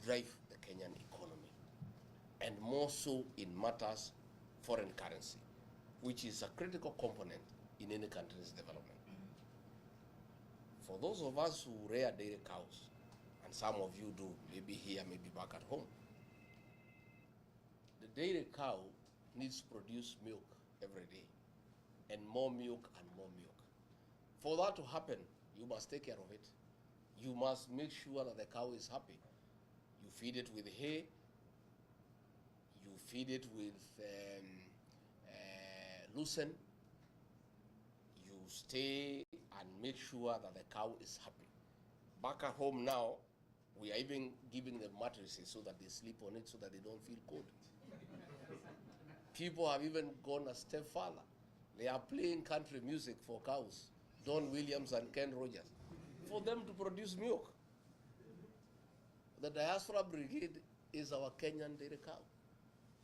drive the Kenyan economy, and more so in matters foreign currency, which is a critical component in any country's development. For those of us who rear dairy cows, and some of you do, maybe here, maybe back at home, the dairy cow needs to produce milk every day, and more milk and more milk. For that to happen, you must take care of it. You must make sure that the cow is happy. You feed it with hay, you feed it with lucerne, you stay and make sure that the cow is happy. Back at home now, we are even giving them mattresses so that they sleep on it so that they don't feel cold. People have even gone a step further. They are playing country music for cows, Don Williams and Ken Rogers, for them to produce milk. The diaspora brigade is our Kenyan dairy cow.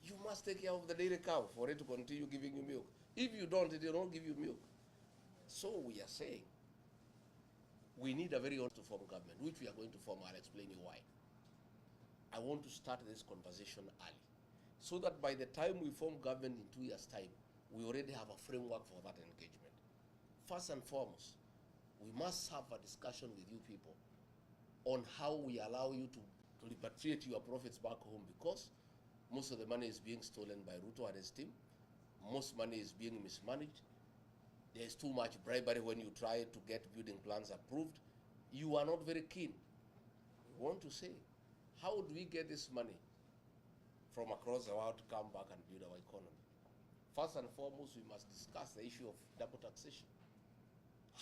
You must take care of the dairy cow for it to continue giving you milk. If you don't, it will not give you milk. So we are saying we need a very honest to form government, which we are going to form. I'll explain you why. I want to start this conversation early, so that by the time we form government in 2 years' time, we already have a framework for that engagement. First and foremost, we must have a discussion with you people on how we allow you to repatriate your profits back home, because most of the money is being stolen by Ruto and his team. Most money is being mismanaged. There is too much bribery when you try to get building plans approved. You are not very keen. We want to say, how do we get this money from across the world to come back and build our economy? First and foremost, we must discuss the issue of double taxation.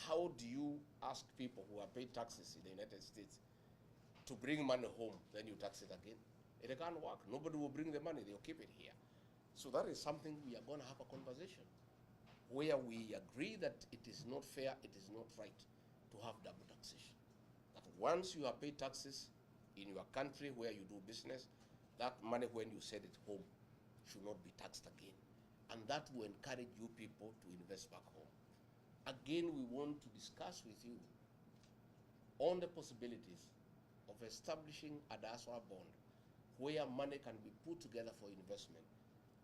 How do you ask people who are paid taxes in the United States to bring money home, then you tax it again? It can't work. Nobody will bring the money, they'll keep it here. So that is something we are going to have a conversation where we agree that it is not fair, it is not right to have double taxation. That once you have paid taxes in your country where you do business, that money when you send it home should not be taxed again. And that will encourage you people to invest back home. Again, we want to discuss with you on the possibilities of establishing a diaspora bond where money can be put together for investment,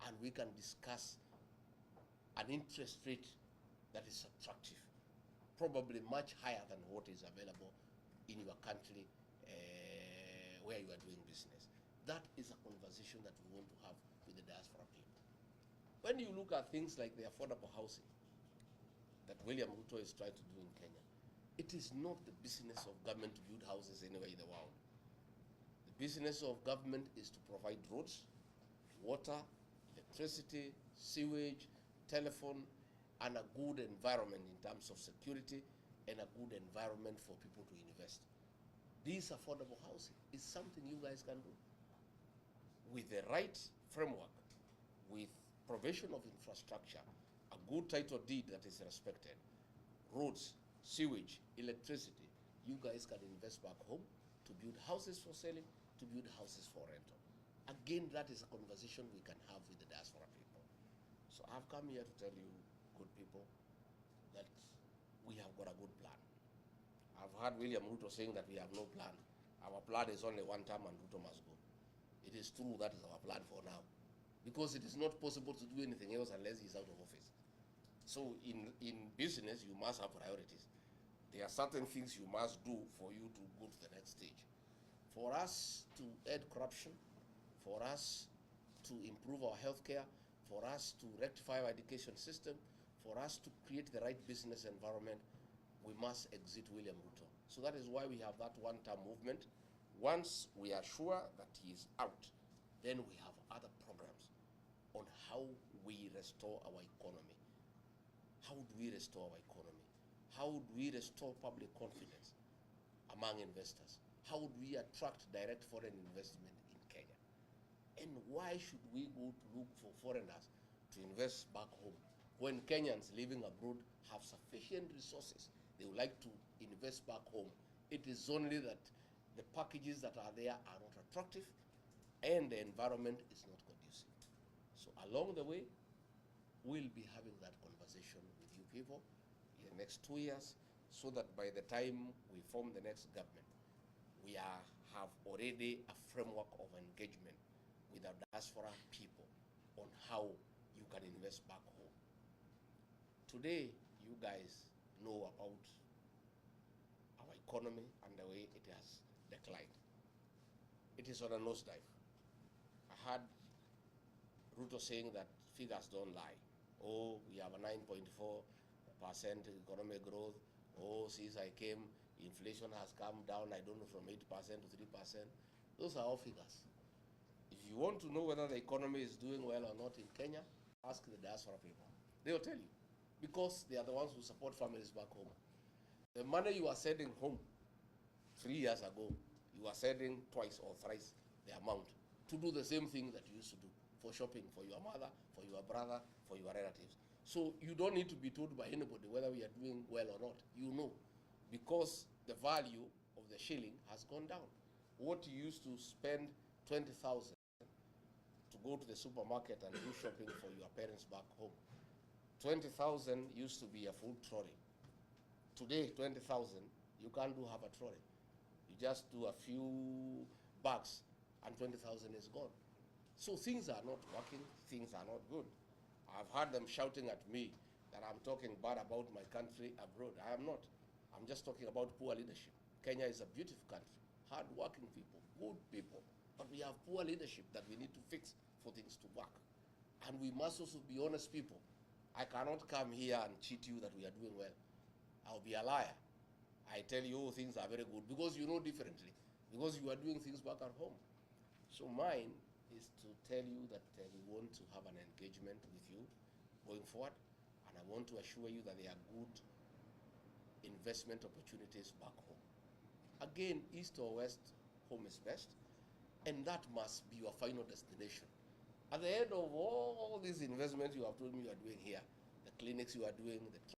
and we can discuss an interest rate that is attractive, probably much higher than what is available in your country where you are doing business. That is a conversation that we want to have with the diaspora people. When you look at things like the affordable housing that William Ruto is trying to do in Kenya, it is not the business of government to build houses anywhere in the world. The business of government is to provide roads, water, electricity, sewage, telephone, and a good environment in terms of security, and a good environment for people to invest. This affordable housing is something you guys can do with the right framework, with provision of infrastructure, a good title deed that is respected, roads, sewage, electricity. You guys can invest back home to build houses for selling, to build houses for rental. Again, that is a conversation we can have with the diaspora people. So I've come here to tell you, good people, that we have got a good plan. I've heard William Ruto saying that we have no plan. Our plan is only one term and Ruto must go. It is true, that is our plan for now, because it is not possible to do anything else unless he's out of office. So in business, you must have priorities. There are certain things you must do for you to go to the next stage. For us to end corruption, for us to improve our healthcare, for us to rectify our education system, for us to create the right business environment, we must exit William Ruto. So that is why we have that one-term movement. Once we are sure that he is out, then we have other programs on how we restore our economy. How do we restore our economy? How do we restore public confidence among investors? How do we attract direct foreign investment in Kenya? And why should we go to look for foreigners to invest back home when Kenyans living abroad have sufficient resources? They would like to invest back home. It is only that the packages that are there are not attractive and the environment is not conducive. So along the way, we'll be having that conversation with you people in the next 2 years, so that by the time we form the next government, we are have already a framework of engagement with the diaspora people on how you can invest back home. Today, you guys know about our economy and the way it has declined. It is on a nosedive. I heard Ruto saying that figures don't lie. Oh, we have a 9.4% economic growth. Oh, since I came, inflation has come down, I don't know, from 8% to 3%. Those are all figures. If you want to know whether the economy is doing well or not in Kenya, ask the diaspora people. They will tell you, because they are the ones who support families back home. The money you are sending home 3 years ago, you are sending twice or thrice the amount to do the same thing that you used to do, for shopping, for your mother, for your brother, for your relatives. So you don't need to be told by anybody whether we are doing well or not. You know, because the value of the shilling has gone down. What you used to spend 20,000 to go to the supermarket and do shopping for your parents back home, 20,000 used to be a full trolley. Today, 20,000, you can't do half a trolley. You just do a few bags and 20,000 is gone. So things are not working, things are not good. I've heard them shouting at me that I'm talking bad about my country abroad. I am not. I'm just talking about poor leadership. Kenya is a beautiful country, hard-working people, good people, but we have poor leadership that we need to fix for things to work. And we must also be honest people. I cannot come here and cheat you that we are doing well. I'll be a liar. I tell you, oh, things are very good, because you know differently, because you are doing things back at home. So mine is to tell you that we want to have an engagement with you going forward, and I want to assure you that there are good investment opportunities back home. Again, east or west, home is best, and that must be your final destination. At the end of all these investments you have told me you are doing here, the clinics you are doing, the